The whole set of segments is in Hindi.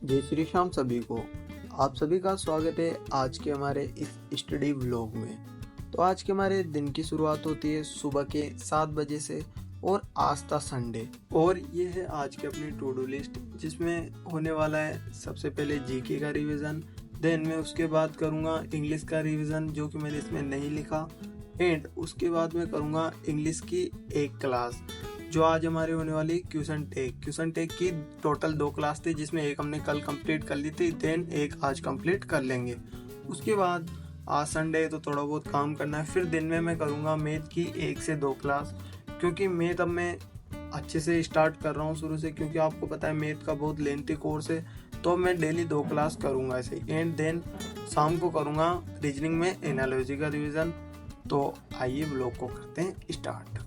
जय श्री श्याम सभी को। आप सभी का स्वागत है आज के हमारे इस स्टडी व्लॉग में। तो आज के हमारे दिन की शुरुआत होती है सुबह के 7 बजे से और आज था संडे और ये है आज की अपनी टू डू लिस्ट, जिसमें होने वाला है सबसे पहले जीके का रिवीजन, देन मैं उसके बाद करूँगा इंग्लिश का रिवीजन जो कि मैंने इसमें नहीं लिखा, एंड उसके बाद मैं करूँगा इंग्लिश की एक क्लास जो आज हमारे होने वाली क्वेश्चन टेक की टोटल 2 क्लास थी, जिसमें एक हमने कल कंप्लीट कर ली थी, देन एक आज कंप्लीट कर लेंगे। उसके बाद आज संडे है तो थोड़ा बहुत काम करना है। फिर दिन में मैं करूँगा मैथ की 1 से 2 क्लास, क्योंकि मैथ अब मैं अच्छे से स्टार्ट कर रहा हूँ शुरू से, क्योंकि आपको पता है मैथ का बहुत लेंथी कोर्स है, तो मैं डेली 2 क्लास करूँगा ऐसे ही। एंड देन शाम को करूँगा रीजनिंग में एनालॉजी का रिविज़न। तो आइए ब्लॉग को करते हैं स्टार्ट।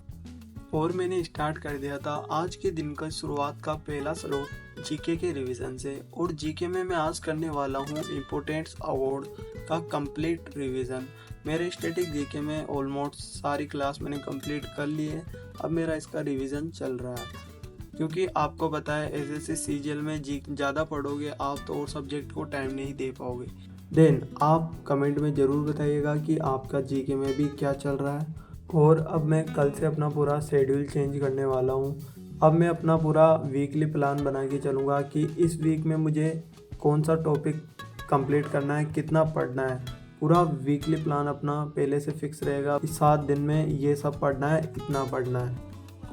और मैंने स्टार्ट कर दिया था आज के दिन का शुरुआत का पहला स्लोट जीके के रिवीजन से, और जीके में मैं आज करने वाला हूँ इम्पोर्टेंट्स अवार्ड का कंप्लीट रिवीजन। मेरे स्टैटिक जीके में ऑलमोस्ट सारी क्लास मैंने कंप्लीट कर ली है, अब मेरा इसका रिवीजन चल रहा है, क्योंकि आपको पता है एसएससी सीजीएल में ज़्यादा पढ़ोगे आप तो और सब्जेक्ट को टाइम नहीं दे पाओगे। देन आप कमेंट में ज़रूर बताइएगा कि आपका जीके में भी क्या चल रहा है। और अब मैं कल से अपना पूरा शेड्यूल चेंज करने वाला हूँ। अब मैं अपना पूरा वीकली प्लान बना के चलूँगा कि इस वीक में मुझे कौन सा टॉपिक कंप्लीट करना है, कितना पढ़ना है। पूरा वीकली प्लान अपना पहले से फिक्स रहेगा, इस 7 दिन में ये सब पढ़ना है, इतना पढ़ना है।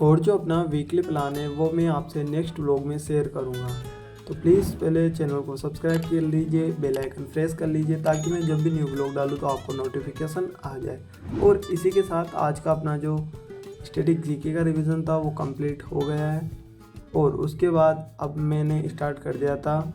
और जो अपना वीकली प्लान है वो मैं आपसे नेक्स्ट व्लॉग में शेयर करूँगा। तो प्लीज़ पहले चैनल को सब्सक्राइब कर लीजिए, बेल आइकन प्रेस कर लीजिए, ताकि मैं जब भी न्यू व्लॉग डालूँ तो आपको नोटिफिकेशन आ जाए। और इसी के साथ आज का अपना जो स्टैटिक जीके का रिवीजन था वो कंप्लीट हो गया है। और उसके बाद अब मैंने स्टार्ट कर दिया था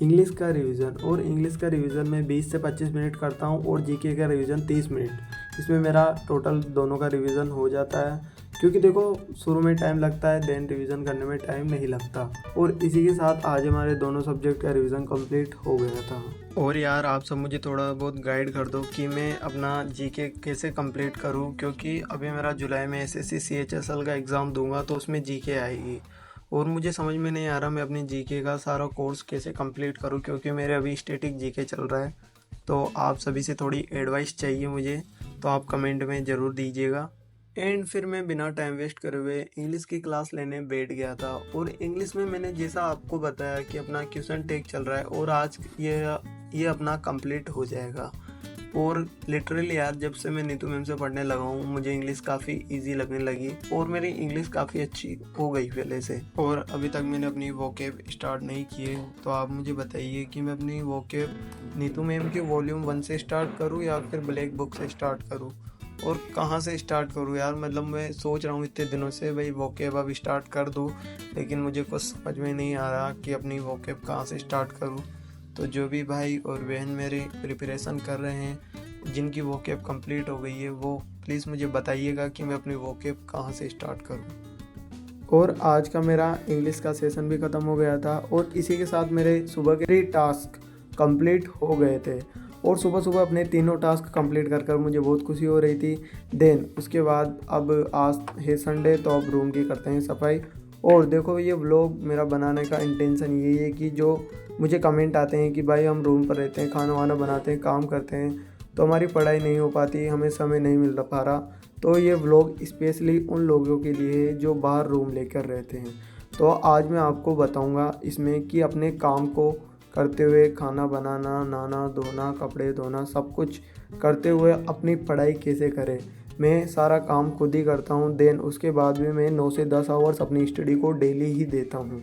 इंग्लिश का रिवीजन, और इंग्लिश का रिवीजन मैं 20 से 25 मिनट करता हूँ और जीके का रिवीजन 30 मिनट। इसमें मेरा टोटल दोनों का रिवीजन हो जाता है, क्योंकि देखो शुरू में टाइम लगता है, देन रिवीजन करने में टाइम नहीं लगता। और इसी के साथ आज हमारे दोनों सब्जेक्ट का रिवीजन कंप्लीट हो गया था। और यार आप सब मुझे थोड़ा बहुत गाइड कर दो कि मैं अपना जीके कैसे कंप्लीट करूं, क्योंकि अभी मेरा जुलाई में एसएससी सीएचएसएल का एग्ज़ाम दूंगा तो उसमें जीके आएगी, और मुझे समझ में नहीं आ रहा मैं अपनी जीके का सारा कोर्स कैसे कंप्लीट करूं, क्योंकि मेरे अभी स्टैटिक जीके चल रहा है। तो आप सभी से थोड़ी एडवाइस चाहिए मुझे, तो आप कमेंट में ज़रूर दीजिएगा। एंड फिर मैं बिना टाइम वेस्ट करे हुए इंग्लिश की क्लास लेने बैठ गया था। और इंग्लिश में मैंने जैसा आपको बताया कि अपना क्वेश्चन टेक चल रहा है और आज ये अपना कंप्लीट हो जाएगा। और लिटरली यार जब से मैं नीतू मैम से पढ़ने लगा हूँ मुझे इंग्लिश काफ़ी इजी लगने लगी, और मेरी इंग्लिश काफ़ी अच्छी हो गई पहले से। और अभी तक मैंने अपनी वोकेब स्टार्ट नहीं किए, तो आप मुझे बताइए कि मैं अपनी वोकेब नीतू मैम के वॉल्यूम 1 से स्टार्ट करूँ या फिर ब्लैक बुक से स्टार्ट करूँ, और कहाँ से स्टार्ट करूँ यार। मतलब मैं सोच रहा हूँ इतने दिनों से भाई वोकेब अब स्टार्ट कर दूँ, लेकिन मुझे कुछ समझ में नहीं आ रहा कि अपनी वोकेब कहाँ से स्टार्ट करूँ। तो जो भी भाई और बहन मेरे प्रिपरेशन कर रहे हैं, जिनकी वोकेब कंप्लीट हो गई है, वो प्लीज़ मुझे बताइएगा कि मैं अपनी वोकेब कहाँ से स्टार्ट करूँ। और आज का मेरा इंग्लिश का सेशन भी ख़त्म हो गया था, और इसी के साथ मेरे सुबह के 3 टास्क कंप्लीट हो गए थे। और सुबह सुबह अपने तीनों टास्क कंप्लीट कर मुझे बहुत खुशी हो रही थी। देन उसके बाद अब आज है संडे, तो अब रूम की करते हैं सफाई। और देखो ये व्लॉग मेरा बनाने का इंटेंशन यही है कि जो मुझे कमेंट आते हैं कि भाई हम रूम पर रहते हैं, खाना वाना बनाते हैं, काम करते हैं, तो हमारी पढ़ाई नहीं हो पाती, हमें समय नहीं मिल पा रहा, तो ये व्लॉग स्पेशली उन लोगों के लिए है जो बाहर रूम लेकर रहते हैं। तो आज मैं आपको बताऊँगा इसमें कि अपने काम को करते हुए खाना बनाना, नहाना धोना, कपड़े धोना, सब कुछ करते हुए अपनी पढ़ाई कैसे करें। मैं सारा काम खुद ही करता हूँ। देन उसके बाद भी मैं 9 से 10 आवर्स अपनी स्टडी को डेली ही देता हूँ।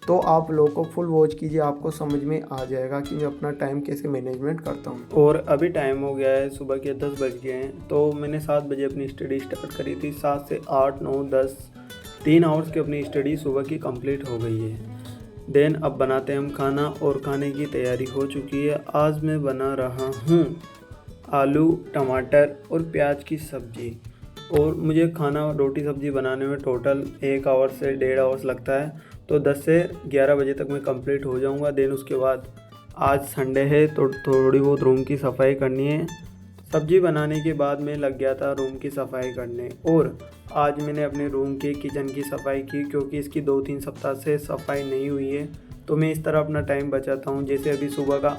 तो आप लोगों को फुल वॉच कीजिए, आपको समझ में आ जाएगा कि मैं अपना टाइम कैसे मैनेजमेंट करता हूँ। और अभी टाइम हो गया है, सुबह के 10 बज गए हैं, तो मैंने 7 बजे अपनी स्टडी स्टार्ट करी थी। 7 से 8, 9, 10 3 आवर्स की अपनी स्टडी सुबह की कंप्लीट हो गई है। देन अब बनाते हैं हम खाना, और खाने की तैयारी हो चुकी है। आज मैं बना रहा हूँ आलू टमाटर और प्याज की सब्ज़ी। और मुझे खाना रोटी सब्ज़ी बनाने में टोटल 1 आवर से 1.5 आवर्स लगता है, तो 10 से 11 बजे तक मैं कंप्लीट हो जाऊँगा। देन उसके बाद आज संडे है तो थोड़ी बहुत रूम की सफाई करनी है। सब्जी बनाने के बाद मैं लग गया था रूम की सफाई करने, और आज मैंने अपने रूम के किचन की सफाई की, क्योंकि इसकी 2-3 सप्ताह से सफाई नहीं हुई है। तो मैं इस तरह अपना टाइम बचाता हूँ। जैसे अभी सुबह का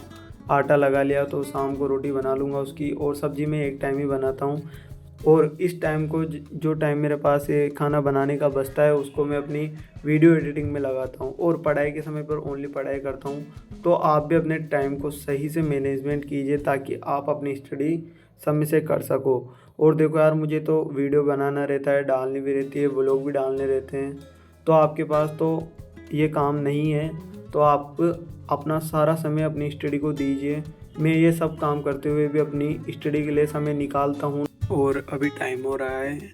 आटा लगा लिया तो शाम को रोटी बना लूँगा उसकी, और सब्ज़ी मैं एक टाइम ही बनाता हूँ। और इस टाइम को जो टाइम मेरे पास ये खाना बनाने का बचता है उसको मैं अपनी वीडियो एडिटिंग में लगाता हूँ, और पढ़ाई के समय पर ओनली पढ़ाई करता हूँ। तो आप भी अपने टाइम को सही से मैनेजमेंट कीजिए ताकि आप अपनी स्टडी समय से कर सको। और देखो यार, मुझे तो वीडियो बनाना रहता है, डालनी भी रहती है, व्लॉग भी डालने रहते हैं। तो आपके पास तो ये काम नहीं है, तो आप अपना सारा समय अपनी स्टडी को दीजिए। मैं ये सब काम करते हुए भी अपनी स्टडी के लिए समय निकालता हूँ। और अभी टाइम हो रहा है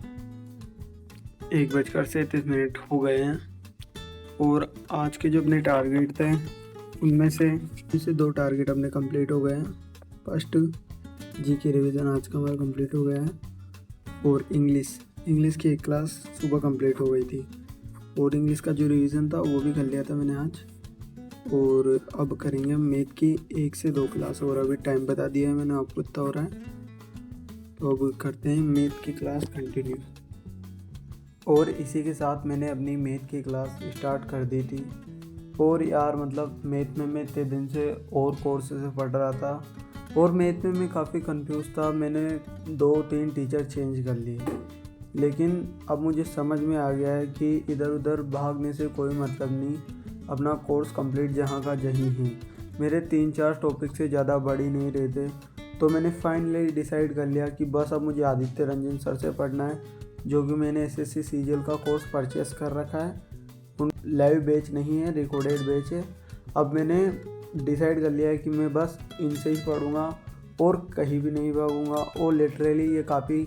1:37 हो गए हैं, और आज के जो अपने टारगेट थे उनमें से 2 टारगेट अपने कंप्लीट हो गए हैं। फर्स्ट जी के रिवीजन आज का हमारा कंप्लीट हो गया है, और इंग्लिश की एक क्लास सुबह कंप्लीट हो गई थी, और इंग्लिश का जो रिवीजन था वो भी कर लिया था मैंने आज। और अब करेंगे मैथ की 1 से 2 क्लास, और अभी टाइम बता दिया है मैंने आपको इतना हो रहा है। तो अब करते हैं मैथ की क्लास कंटिन्यू। और इसी के साथ मैंने अपनी मैथ की क्लास स्टार्ट कर दी थी। और यार मतलब मैथ में मैं इतने दिन से और कोर्स से पढ़ रहा था, और मैथ में मैं काफ़ी कंफ्यूज था। मैंने 2-3 टीचर चेंज कर लिए, लेकिन अब मुझे समझ में आ गया है कि इधर उधर भागने से कोई मतलब नहीं, अपना कोर्स कंप्लीट जहाँ का जहीं है। मेरे 3-4 टॉपिक से ज़्यादा बढ़ ही नहीं रहे थे, तो मैंने फाइनली डिसाइड कर लिया कि बस अब मुझे आदित्य रंजन सर से पढ़ना है, जो कि मैंने एसएससी सीजीएल का कोर्स परचेस कर रखा है। उन लाइव बैच नहीं है, रिकॉर्डेड बैच है। अब मैंने डिसाइड कर लिया है कि मैं बस इनसे ही पढ़ूँगा और कहीं भी नहीं भागूँगा। और लिटरली ये काफ़ी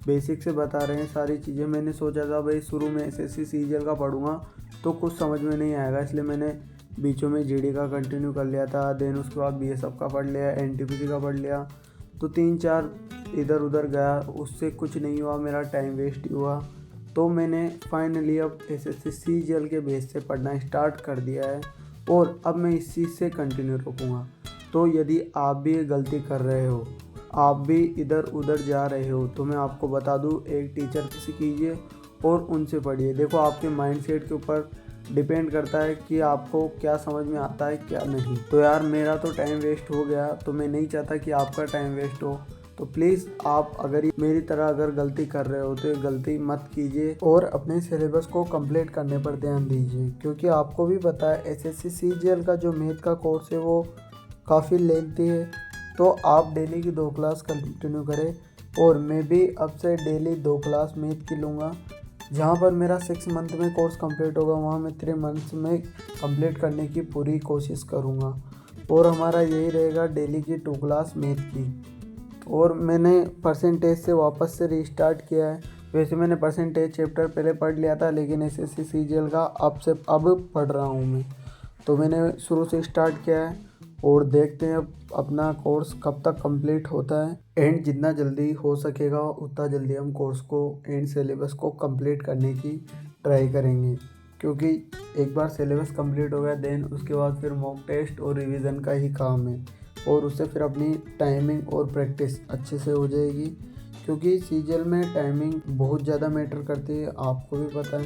बेसिक से बता रहे हैं सारी चीज़ें। मैंने सोचा था भाई शुरू में एसएससी सीजीएल का पढ़ूँगा तो कुछ समझ में नहीं आएगा, इसलिए मैंने बीचों में जीडी का कंटिन्यू कर लिया था। देन उसके बाद बीएसएफ का पढ़ लिया, एनटीपीसी का पढ़ लिया। तो 3-4 इधर उधर गया, उससे कुछ नहीं हुआ, मेरा टाइम वेस्ट ही हुआ। तो मैंने फाइनली अब एसएससी सीजीएल के बेस से पढ़ना स्टार्ट कर दिया है, और अब मैं इस चीज़ से कंटिन्यू रखूँगा। तो यदि आप भी ये गलती कर रहे हो, आप भी इधर उधर जा रहे हो, तो मैं आपको बता दूँ, एक टीचर से कीजिए और उनसे पढ़िए। देखो आपके माइंडसेट के ऊपर डिपेंड करता है कि आपको क्या समझ में आता है क्या नहीं। तो यार मेरा तो टाइम वेस्ट हो गया, तो मैं नहीं चाहता कि आपका टाइम वेस्ट हो। तो प्लीज़ आप अगर मेरी तरह अगर गलती कर रहे हो तो ये गलती मत कीजिए, और अपने सिलेबस को कंप्लीट करने पर ध्यान दीजिए। क्योंकि आपको भी पता है एसएससी सीजीएल का जो मैथ का कोर्स है वो काफ़ी लेंथी है। तो आप डेली की 2 क्लास कंटिन्यू करें, और मैं भी अब से डेली 2 क्लास मैथ की लूँगा। जहाँ पर मेरा 6 मंथ में कोर्स कंप्लीट होगा, वहाँ मैं 3 मंथ्स में कंप्लीट करने की पूरी कोशिश करूँगा। और हमारा यही रहेगा डेली की 2 क्लास मैथ की। और मैंने परसेंटेज से वापस से रीस्टार्ट किया है। वैसे मैंने परसेंटेज चैप्टर पहले पढ़ लिया था, लेकिन एसएससी सीजीएल का अब पढ़ रहा हूँ मैं। तो मैंने शुरू से स्टार्ट किया है, और देखते हैं अब अपना कोर्स कब तक कंप्लीट होता है। एंड जितना जल्दी हो सकेगा उतना जल्दी हम कोर्स को एंड सिलेबस को कंप्लीट करने की ट्राई करेंगे। क्योंकि एक बार सिलेबस कंप्लीट हो गया, देन उसके बाद फिर मॉक टेस्ट और रिवीजन का ही काम है, और उससे फिर अपनी टाइमिंग और प्रैक्टिस अच्छे से हो जाएगी। क्योंकि सीजीएल में टाइमिंग बहुत ज़्यादा मैटर करती है, आपको भी पता है।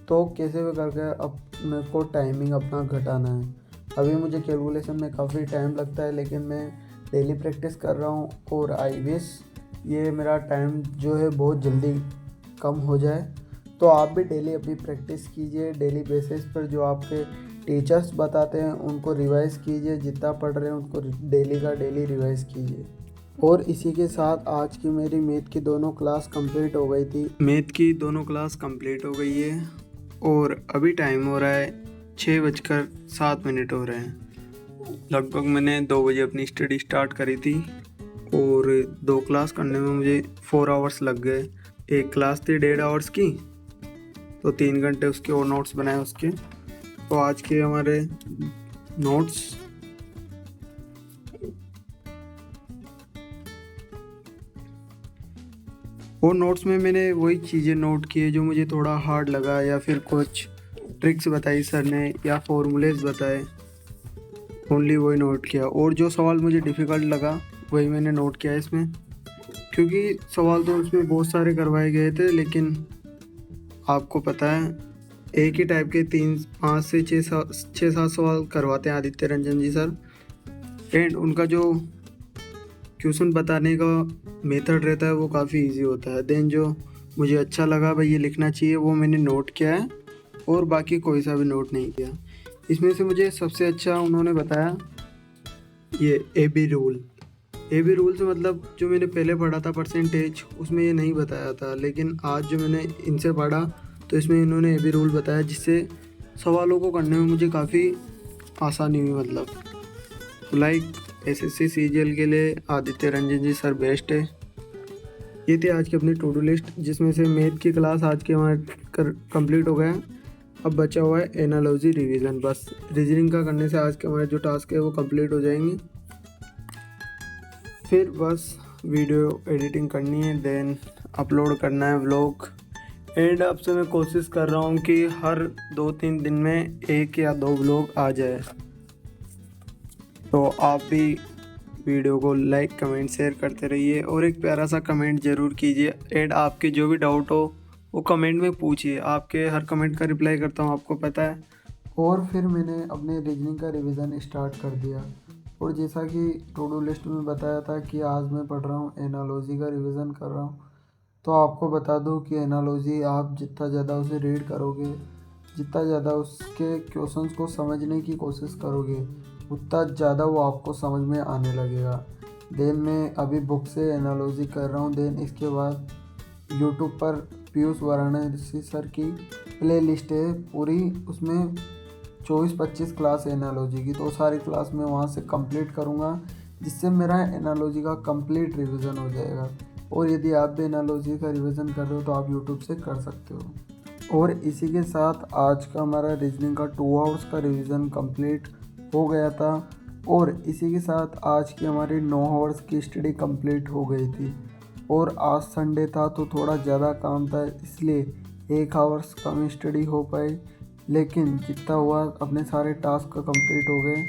तो कैसे भी करके अब मेरे को टाइमिंग अपना घटाना है। अभी मुझे कैलकुलेशन में काफ़ी टाइम लगता है, लेकिन मैं डेली प्रैक्टिस कर रहा हूँ, और आई विश ये मेरा टाइम जो है बहुत जल्दी कम हो जाए। तो आप भी डेली अपनी प्रैक्टिस कीजिए, डेली बेसिस पर जो आपके टीचर्स बताते हैं उनको रिवाइज़ कीजिए, जितना पढ़ रहे हैं उनको डेली का डेली रिवाइज़ कीजिए। और इसी के साथ आज की मेरी मैथ की दोनों क्लास कंप्लीट हो गई थी। मैथ की दोनों क्लास कंप्लीट हो गई है, और अभी टाइम हो रहा है 6:07 हो रहे हैं। लगभग मैंने 2 बजे अपनी स्टडी स्टार्ट करी थी, और 2 क्लास करने में मुझे 4 आवर्स लग गए। एक क्लास थी 1.5 आवर्स की, तो 3 घंटे उसके और नोट्स बनाए उसके। तो आज के हमारे नोट्स में मैंने वही चीज़ें नोट किए जो मुझे थोड़ा हार्ड लगा, या फिर कुछ ट्रिक्स बताई सर ने या फॉर्मूलेज बताए, ओनली वही नोट किया। और जो सवाल मुझे डिफ़िकल्ट लगा वही मैंने नोट किया इसमें। क्योंकि सवाल तो उसमें बहुत सारे करवाए गए थे, लेकिन आपको पता है एक ही टाइप के 5 से 6-7 सवाल करवाते हैं आदित्य रंजन जी सर। एंड उनका जो क्वेश्चन बताने का मेथड रहता है वो काफ़ी इजी होता है। देन जो मुझे अच्छा लगा भाई ये लिखना चाहिए वो मैंने नोट किया है, और बाकी कोई सा भी नोट नहीं किया। इसमें से मुझे सबसे अच्छा उन्होंने बताया ये AB रूल। AB रूल से मतलब जो मैंने पहले पढ़ा था परसेंटेज, उसमें ये नहीं बताया था, लेकिन आज जो मैंने इनसे पढ़ा तो इसमें इन्होंने AB रूल बताया, जिससे सवालों को करने में मुझे काफ़ी आसानी हुई। मतलब लाइक SSC CGL के लिए आदित्य रंजन जी सर बेस्ट है। ये थी आज की अपनी टू डू लिस्ट, जिसमें से मैथ की क्लास आज के हमारे कंप्लीट हो गया है। अब बचा हुआ है एनालॉजी रिवीजन। बस रीजनिंग का करने से आज के हमारे जो टास्क है वो कंप्लीट हो जाएंगे। फिर बस वीडियो एडिटिंग करनी है, देन अपलोड करना है व्लॉग। एंड अब से मैं कोशिश कर रहा हूँ कि हर 2-3 दिन में 1 या 2 व्लॉग आ जाए। तो आप भी वीडियो को लाइक कमेंट शेयर करते रहिए, और एक प्यारा सा कमेंट ज़रूर कीजिए। एंड आपके जो भी डाउट हो वो कमेंट में पूछिए, आपके हर कमेंट का रिप्लाई करता हूँ, आपको पता है। और फिर मैंने अपने रीजनिंग का रिवीजन स्टार्ट कर दिया, और जैसा कि टू डू लिस्ट में बताया था कि आज मैं पढ़ रहा हूँ एनालॉजी का रिवीजन कर रहा हूँ। तो आपको बता दूँ कि एनालॉजी आप जितना ज़्यादा उसे रीड करोगे, जितना ज़्यादा उसके क्वेश्चंस को समझने की कोशिश करोगे, उतना ज़्यादा वो आपको समझ में आने लगेगा। देन मैं अभी बुक से एनालॉजी कर रहा हूँ। देन इसके बाद यूट्यूब पर पीयूष वाराणसी सर की प्ले लिस्ट है पूरी, उसमें 24-25 क्लास है एनालॉजी की। तो सारी क्लास मैं वहाँ से कंप्लीट करूँगा, जिससे मेरा एनालॉजी का कंप्लीट रिवीजन हो जाएगा। और यदि आप भी एनालॉजी का रिवीजन कर रहे हो तो आप यूट्यूब से कर सकते हो। और इसी के साथ आज का हमारा रीजनिंग का 2 आवर्स का रिवीजन कंप्लीट हो गया था, और इसी के साथ आज की हमारी 9 आवर्स की स्टडी कंप्लीट हो गई थी। और आज संडे था तो थोड़ा ज़्यादा काम था, इसलिए 1 आवर्स कम स्टडी हो पाई, लेकिन जितना हुआ अपने सारे टास्क कंप्लीट हो गए।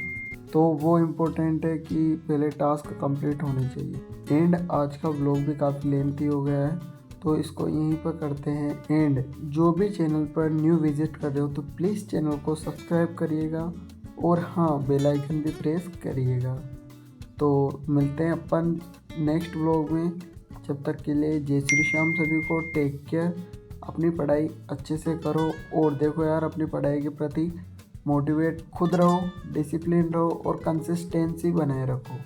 तो वो इम्पोर्टेंट है कि पहले टास्क कंप्लीट होने चाहिए। एंड आज का व्लॉग भी काफ़ी लेंथी हो गया है, तो इसको यहीं पर करते हैं एंड। जो भी चैनल पर न्यू विजिट कर रहे हो तो प्लीज़ चैनल को सब्सक्राइब करिएगा, और हाँ बेल आइकन भी प्रेस करिएगा। तो मिलते हैं अपन नेक्स्ट व्लॉग में। जब तक के लिए जय श्री श्याम सभी को। टेक केयर, अपनी पढ़ाई अच्छे से करो, और देखो यार अपनी पढ़ाई के प्रति मोटिवेट खुद रहो, डिसिप्लिन रहो, और कंसिस्टेंसी बनाए रखो।